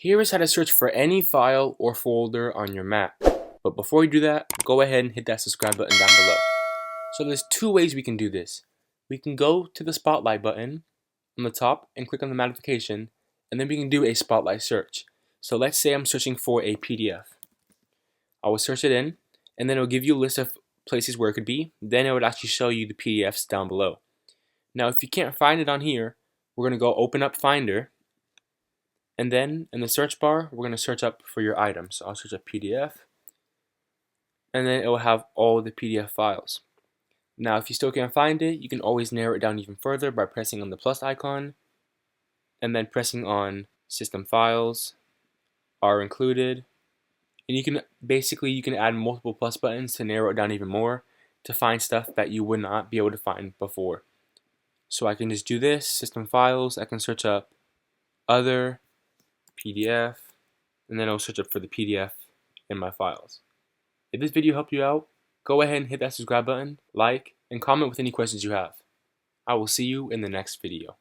Here is how to search for any file or folder on your Mac. But before you do that, go ahead and hit that subscribe button down below. So there's two ways we can do this. We can go to the spotlight button on the top and click on the magnification, and then we can do a spotlight search. So let's say I'm searching for a PDF. I will search it in, and then it will give you a list of places where it could be. Then it would actually show you the PDFs down below. Now if you can't find it on here, we're going to go open up Finder, and then in the search bar we're going to search up for your item. So I'll search up PDF, and then it will have all the PDF files. Now if you still can't find it, you can always narrow it down even further by pressing on the plus icon and then pressing on System Files, Are Included, and you can add multiple plus buttons to narrow it down even more to find stuff that you would not be able to find before. So I can just do this, System Files, I can search up Other, PDF, and then I'll search up for the PDF in my files. If this video helped you out, go ahead and hit that subscribe button, like, and comment with any questions you have. I will see you in the next video.